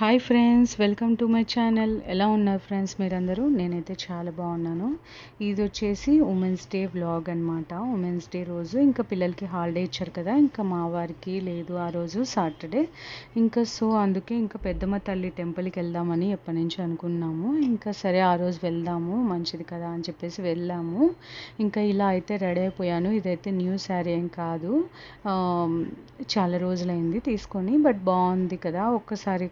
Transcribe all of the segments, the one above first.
Hi friends, welcome to my channel. ఎలా ఉన్నారు friends మీరందరూ? నేనైతే చాలా బాగున్నాను. ఇది వచ్చేసి ఉమెన్స్ డే వ్లాగ్ అనమాట. ఉమెన్స్ డే రోజు ఇంకా పిల్లలకి హాలిడే ఇచ్చారు కదా, ఇంకా మా వారికి లేదు ఆ రోజు సాటర్డే. ఇంకా అందుకే ఇంకా పెద్దమ్మ తల్లి టెంపుల్కి వెళ్దామని ఎప్పటి నుంచి అనుకున్నాము. ఇంకా సరే ఆ రోజు వెళ్దాము, మంచిది కదా అని చెప్పేసి వెళ్ళాము. ఇంకా ఇలా అయితే రెడీ అయిపోయాను. ఇదైతే న్యూ శారీ ఏం కాదు, చాలా రోజులైంది తీసుకొని, బట్ బాగుంది కదా. ఒక్కసారి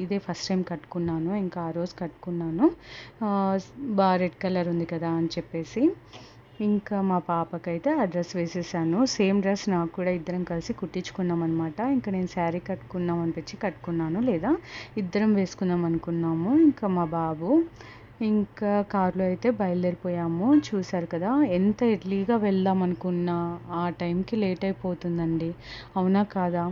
ఇదే ఫస్ట్ టైం కట్టుకున్నాను, ఇంకా ఆ రోజు కట్టుకున్నాను. బాగా రెడ్ కలర్ ఉంది కదా అని చెప్పేసి ఇంకా మా పాపకైతే ఆ డ్రెస్ వేసేసాను. సేమ్ డ్రెస్ నాకు కూడా ఇద్దరం కలిసి కుట్టించుకున్నాం అనమాట. ఇంకా నేను శారీ కట్టుకున్నాం అనిపించి కట్టుకున్నాను, లేదా ఇద్దరం వేసుకుందాం అనుకున్నాము. ఇంకా మా బాబు ఇంకా కారులో అయితే బయలుదేరిపోయాము. చూశారు కదా, ఎంత ఎర్లీగా వెళ్దాం అనుకున్నా ఆ టైంకి లేట్ అయిపోతుందండి. అవునా కాదా?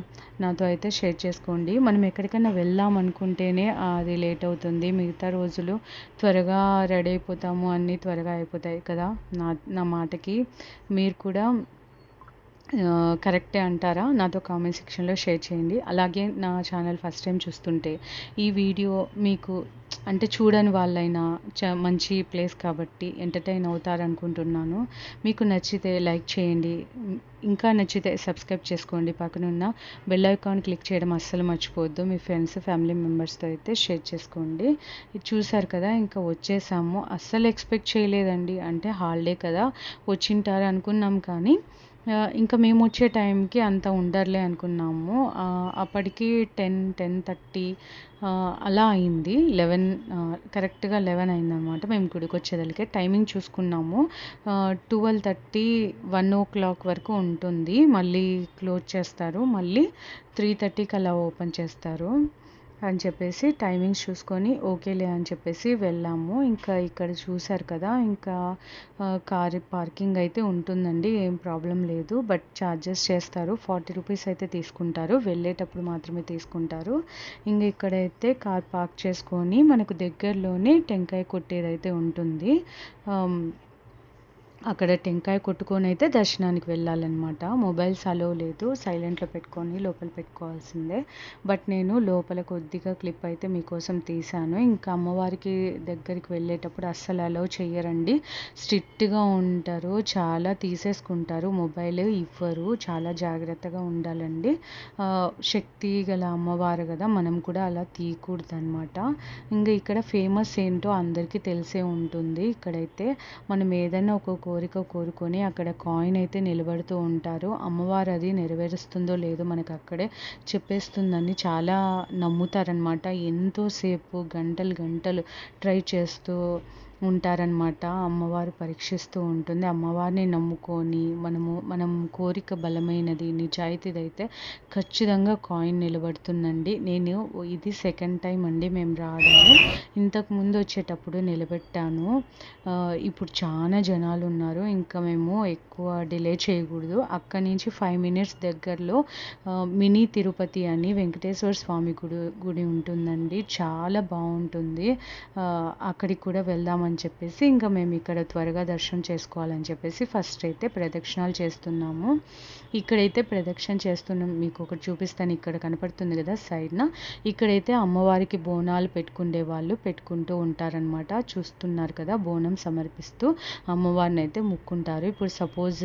నాతో అయితే షేర్ చేసుకోండి. మనం ఎక్కడికైనా వెళ్దాం అనుకుంటేనే అది లేట్ అవుతుంది. మిగతా రోజులు త్వరగా రెడీ అయిపోతాము, అన్నీ త్వరగా అయిపోతాయి కదా. నా మాటకి మీరు కూడా కరెక్టే అంటారా? నాతో కామెంట్ సెక్షన్లో షేర్ చేయండి. అలాగే నా ఛానల్ ఫస్ట్ టైం చూస్తుంటే ఈ వీడియో మీకు అంటే చూడని వాళ్ళైనా మంచి ప్లేస్ కాబట్టి ఎంటర్టైన్ అవుతారనుకుంటున్నాను. మీకు నచ్చితే లైక్ చేయండి, ఇంకా నచ్చితే సబ్స్క్రైబ్ చేసుకోండి. పక్కనున్న బెల్ ఐకాన్ క్లిక్ చేయడం అస్సలు మర్చిపోవద్దు. మీ ఫ్రెండ్స్ ఫ్యామిలీ మెంబర్స్తో అయితే షేర్ చేసుకోండి. ఇది చూసారు కదా, ఇంకా వచ్చేసాము. అస్సలు ఎక్స్పెక్ట్ చేయలేదండి, అంటే హాలిడే కదా వచ్చింటారు అనుకున్నాం, కానీ ఇంకా మేము వచ్చే టైంకి అంత ఉండర్లే అనుకున్నాము. అప్పటికి 10:30 అలా అయింది. 11 కరెక్ట్గా 11 అయిందనమాట మేము గుడికి వచ్చేదలికే. టైమింగ్ చూసుకున్నాము, 12:30 1 o'clock వరకు ఉంటుంది, మళ్ళీ క్లోజ్ చేస్తారు, మళ్ళీ 3:30కి అలా ఓపెన్ చేస్తారు అని చెప్పేసి టైమింగ్స్ చూసుకొని ఓకేలే అని చెప్పేసి వెళ్ళాము. ఇంకా ఇక్కడ చూశారు కదా, ఇంకా కార్ పార్కింగ్ అయితే ఉంటుందండి, ఏం ప్రాబ్లం లేదు. బట్ ఛార్జెస్ చేస్తారు, 40 రూపీస్ అయితే తీసుకుంటారు, వెళ్ళేటప్పుడు మాత్రమే తీసుకుంటారు. ఇంకా ఇక్కడైతే కార్ పార్క్ చేసుకొని మనకు దగ్గరలోనే టెంకాయ కొట్టేదైతే ఉంటుంది. అక్కడ టెంకాయ కొట్టుకొని అయితే దర్శనానికి వెళ్ళాలన్నమాట. మొబైల్స్ అలో లేదు, సైలెంట్లో పెట్టుకొని లోపల పెట్టుకోవాల్సిందే. బట్ నేను లోపల కొద్దిగా క్లిప్ అయితే మీకోసం తీశాను. ఇంకా అమ్మవారికి దగ్గరికి వెళ్ళేటప్పుడు అస్సలు అలో చెయ్యరండి, స్ట్రిక్ట్గా ఉంటారు, చాలా తీసేసుకుంటారు, మొబైల్ ఇవ్వరు, చాలా జాగ్రత్తగా ఉండాలండి. శక్తి గల అమ్మవారు కదా, మనం కూడా అలా తీయకూడదు అనమాట. ఇంకా ఇక్కడ ఫేమస్ ఏంటో అందరికీ తెలిసే ఉంటుంది. ఇక్కడైతే మనం ఏదైనా ఒక కోరిక కోరుకొని అక్కడ కాయిన్ అయితే నిలబడుతూ ఉంటారు. అమ్మవారు అది నెరవేరుస్తుందో లేదో మనకు అక్కడే చెప్పేస్తుందని చాలా నమ్ముతారనమాట. ఎంతోసేపు గంటలు గంటలు ట్రై చేస్తూ ఉంటారనమాట. అమ్మవారు పరీక్షిస్తూ ఉంటుంది. అమ్మవారిని నమ్ముకొని మనం కోరిక బలమైనది నిజాయితీదైతే ఖచ్చితంగా కాయిన్ నిలబడుతుందండి. నేను ఇది సెకండ్ టైం అండి మేము రావడము. ఇంతకుముందు వచ్చేటప్పుడు నిలబెట్టాను. ఇప్పుడు చాలా జనాలు ఉన్నారు, ఇంకా మేము ఎక్కువ డిలే చేయకూడదు. అక్కడి నుంచి 5 minutes దగ్గరలో మినీ తిరుపతి అని వెంకటేశ్వర స్వామి గుడి ఉంటుందండి, చాలా బాగుంటుంది. అక్కడికి కూడా వెళ్దామని చెప్పేసి ఇంకా మేము ఇక్కడ త్వరగా దర్శనం చేసుకోవాలని చెప్పేసి ఫస్ట్ అయితే ప్రదక్షిణాలు చేస్తున్నాము. ఇక్కడైతే ప్రదక్షిణ చేస్తున్నాం, మీకు ఒకటి చూపిస్తాను. ఇక్కడ కనపడుతుంది కదా సైడ్న, ఇక్కడైతే అమ్మవారికి బోనాలు పెట్టుకునే వాళ్ళు పెట్టుకుంటూ ఉంటారనమాట. చూస్తున్నారు కదా, బోనం సమర్పిస్తూ అమ్మవారిని అయితే ముక్కుంటారు. ఇప్పుడు సపోజ్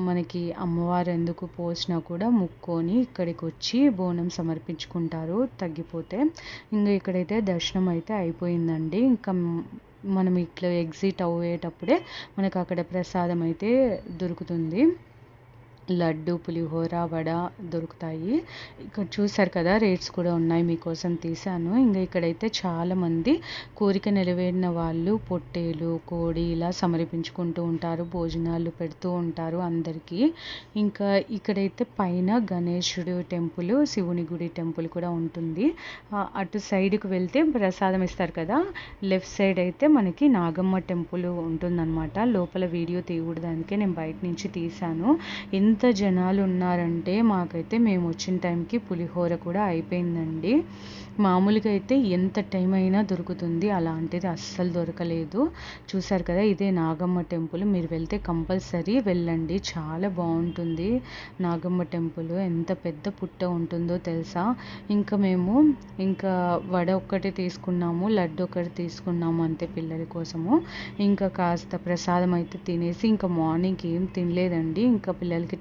మనకి అమ్మవారు ఎందుకు పోసినా కూడా ముక్కొని ఇక్కడికి వచ్చి బోనం సమర్పించుకుంటారు తగ్గిపోతే. ఇంకా ఇక్కడైతే దర్శనం అయితే అయిపోయిందండి. ఇంకా మనం ఇట్లా ఎగ్జిట్ అయ్యేటప్పుడే మనకు అక్కడ ప్రసాదం అయితే దొరుకుతుంది, లడ్డు, పులిహోర, వడ దొరుకుతాయి. ఇక్కడ చూసారు కదా, రేట్స్ కూడా ఉన్నాయి, మీకోసం తీశాను. ఇంకా ఇక్కడైతే చాలామంది కోరిక నెరవేరిన వాళ్ళు పొట్టేలు, కోడి ఇలా సమర్పించుకుంటూ ఉంటారు, భోజనాలు పెడుతూ ఉంటారు అందరికీ. ఇంకా ఇక్కడైతే పైన గణేశుడు టెంపుల్, శివుని గుడి టెంపుల్ కూడా ఉంటుంది. అటు సైడ్కి వెళ్తే ప్రసాదం ఇస్తారు కదా, లెఫ్ట్ సైడ్ అయితే మనకి నాగమ్మ టెంపుల్ ఉంటుందన్నమాట. లోపల వీడియో తీయకూడదానికే నేను బయట నుంచి తీశాను. ఎంత జనాలు ఉన్నారంటే మాకైతే మేము వచ్చిన టైంకి పులిహోర కూడా అయిపోయిందండి. మామూలుగా అయితే ఎంత టైం అయినా దొరుకుతుంది, అలాంటిది అస్సలు దొరకలేదు. చూసారు కదా, ఇదే నాగమ్మ టెంపుల్. మీరు వెళ్తే కంపల్సరీ వెళ్ళండి, చాలా బాగుంటుంది నాగమ్మ టెంపుల్. ఎంత పెద్ద పుట్ట ఉంటుందో తెలుసా. ఇంకా మేము ఇంకా వడ ఒక్కటి తీసుకున్నాము, లడ్డు ఒకటి తీసుకున్నాము అంతే పిల్లల కోసము. ఇంకా కాస్త ప్రసాదం అయితే తినేసి ఇంకా మార్నింగ్ ఏం తినలేదండి. ఇంకా పిల్లలకి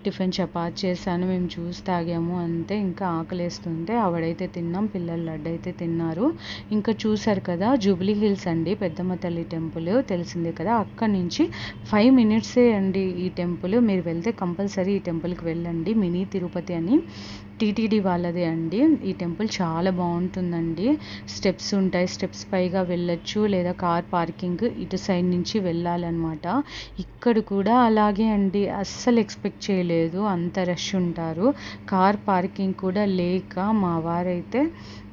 టిఫిన్ చపాతి చేశాను, మేము జ్యూస్ తాగాము అంతే. ఇంకా ఆకలేస్తుంటే ఆవిడైతే తిన్నాం, పిల్లలు లడ్డు అయితే తిన్నారు. ఇంకా చూసారు కదా, జూబ్లీ హిల్స్ అండి పెద్దమ్మ తల్లి టెంపుల్, తెలిసిందే కదా. అక్కడి నుంచి 5 మినిట్సే అండి ఈ టెంపుల్. మీరు వెళ్తే కంపల్సరీ ఈ టెంపుల్కి వెళ్ళండి. మినీ తిరుపతి అని టీటీడీ వాళ్ళదే అండి. ఈ టెంపుల్ చాలా బాగుంటుందండి. స్టెప్స్ ఉంటాయి, స్టెప్స్ పైగా వెళ్ళొచ్చు, లేదా కార్ పార్కింగ్ ఇటు సైడ్ నుంచి వెళ్ళాలన్నమాట. ఇక్కడ కూడా అలాగే అండి, అస్సలు ఎక్స్పెక్ట్ చేయలేదు అంత రష్ ఉంటారు. కార్ పార్కింగ్ కూడా లేక మా వారైతే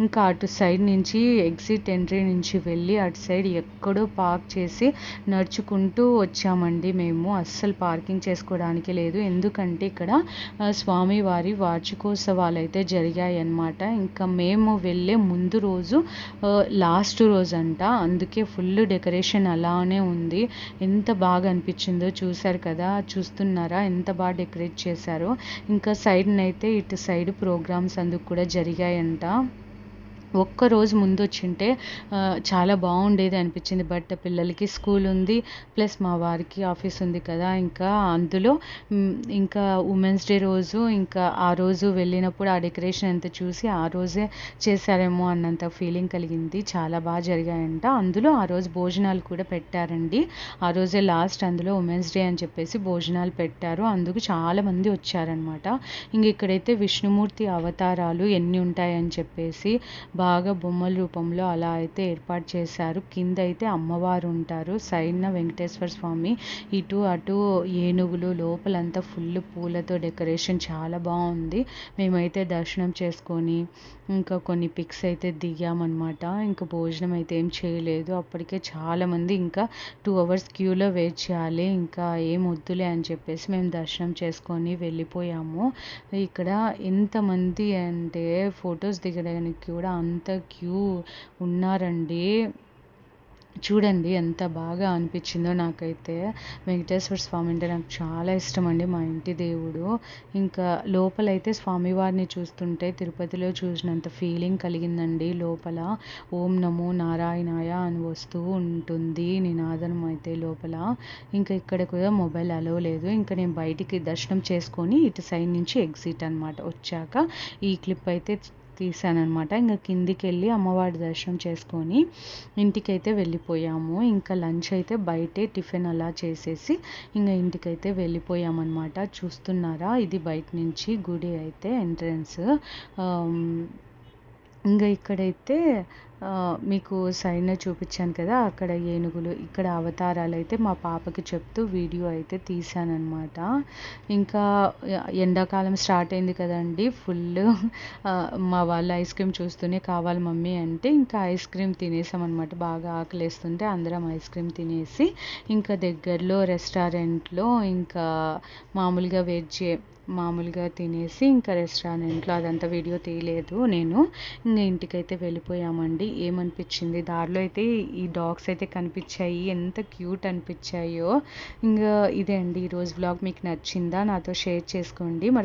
ఇంకా అటు సైడ్ నుంచి ఎగ్జిట్ ఎంట్రీ నుంచి వెళ్ళి అటు సైడ్ ఎక్కడో పార్క్ చేసి నడుచుకుంటూ వచ్చామండి. మేము అస్సలు పార్కింగ్ చేసుకోవడానికి లేదు, ఎందుకంటే ఇక్కడ స్వామివారి వార్షికోత్సవాలు అయితే జరిగాయి అన్నమాట. ఇంకా మేము వెళ్ళే ముందు రోజు లాస్ట్ రోజు అంట, అందుకే ఫుల్ డెకరేషన్ అలానే ఉంది. ఎంత బాగా అనిపించిందో చూసారు కదా, చూస్తున్నారా ఎంత బాగా డెకరేట్ చేశారో. ఇంకా సైడ్నైతే ఇటు సైడ్ ప్రోగ్రామ్స్ అందుకు కూడా జరిగాయంట. ఒక్కరోజు ముందు వచ్చింటే చాలా బాగుండేది అనిపించింది. బట్ పిల్లలకి స్కూల్ ఉంది, ప్లస్ మా వారికి ఆఫీస్ ఉంది కదా. ఇంకా అందులో ఇంకా ఉమెన్స్ డే రోజు ఇంకా ఆ రోజు వెళ్ళినప్పుడు ఆ డెకరేషన్ అంతా చూసి ఆ రోజే చేశారేమో అన్నంత ఫీలింగ్ కలిగింది. చాలా బాగా జరిగాయంట. అందులో ఆ రోజు భోజనాలు కూడా పెట్టారండి. ఆ రోజే లాస్ట్, అందులో ఉమెన్స్ డే అని చెప్పేసి భోజనాలు పెట్టారు, అందుకు చాలామంది వచ్చారనమాట. ఇంక ఇక్కడైతే విష్ణుమూర్తి అవతారాలు ఎన్ని ఉంటాయని చెప్పేసి బాగా బొమ్మల రూపంలో అలా అయితే ఏర్పాటు చేశారు. కింద అయితే అమ్మవారు ఉంటారు, సైడ్న వెంకటేశ్వర స్వామి, ఇటు అటు ఏనుగులు, లోపలంతా ఫుల్ పూలతో డెకరేషన్ చాలా బాగుంది. మేమైతే దర్శనం చేసుకొని ఇంకా కొన్ని పిక్స్ అయితే దిగామన్నమాట. ఇంకా భోజనం అయితే ఏం చేయలేదు, అప్పటికే చాలామంది ఇంకా 2 hours క్యూలో వెయిట్ చేయాలి. ఇంకా ఏం వద్దులే అని చెప్పేసి మేము దర్శనం చేసుకొని వెళ్ళిపోయాము. ఇక్కడ ఎంతమంది అంటే ఫొటోస్ దిగడానికి కూడా అంత క్యూ ఉన్నారండి. చూడండి ఎంత బాగా అనిపించిందో నాకైతే. వెంకటేశ్వర స్వామి అంటే నాకు చాలా ఇష్టం అండి, మా ఇంటి దేవుడు. ఇంకా లోపలైతే స్వామివారిని చూస్తుంటే తిరుపతిలో చూసినంత ఫీలింగ్ కలిగిందండి. లోపల ఓం నమో నారాయణాయ అని వస్తూ ఉంటుంది నినాదనం అయితే లోపల. ఇంకా ఇక్కడ కూడా మొబైల్ అలో లేదు. ఇంకా నేను బయటికి దర్శనం చేసుకొని ఇటు సైడ్ నుంచి ఎగ్జిట్ అనమాట వచ్చాక ఈ క్లిప్ అయితే తీసానమాట. ఇంకా కిందికి వెళ్ళి అమ్మవారి దర్శనం చేసుకొని ఇంటికైతే వెళ్ళిపోయాము. ఇంకా లంచ్ అయితే బయటే టిఫిన్ అలా చేసేసి ఇంకా ఇంటికైతే వెళ్ళిపోయామన్నమాట. చూస్తున్నారా, ఇది బయట నుంచి గుడి అయితే ఎంట్రన్స్. ఇంకా ఇక్కడైతే మీకు సైడ్న చూపించాను కదా, అక్కడ ఏనుగులు, ఇక్కడ అవతారాలు అయితే మా పాపకి చెప్తూ వీడియో అయితే తీసానమాట. ఇంకా ఎండాకాలం స్టార్ట్ అయింది కదండి, ఫుల్ మా వాళ్ళు ఐస్ క్రీమ్ చూస్తూనే కావాలి మమ్మీ అంటే ఇంకా ఐస్ క్రీమ్ తినేసామన్నమాట. బాగా ఆకలేస్తుంటే అందరం ఐస్ క్రీమ్ తినేసి ఇంకా దగ్గరలో రెస్టారెంట్లో ఇంకా మామూలుగా తినేసి ఇంకా రెస్టారెంట్లో అదంతా వీడియో తీయలేదు నేను. ఇంకా ఇంటికైతే వెళ్ళిపోయామండి. ఏమనిపించింది దారిలో అయితే ఈ డాగ్స్ అయితే కనిపించాయి, ఎంత క్యూట్ అనిపించాయో. ఇంకా ఇదే అండి ఈరోజు వ్లాగ్. మీకు నచ్చిందా నాతో షేర్ చేసుకోండి. మరి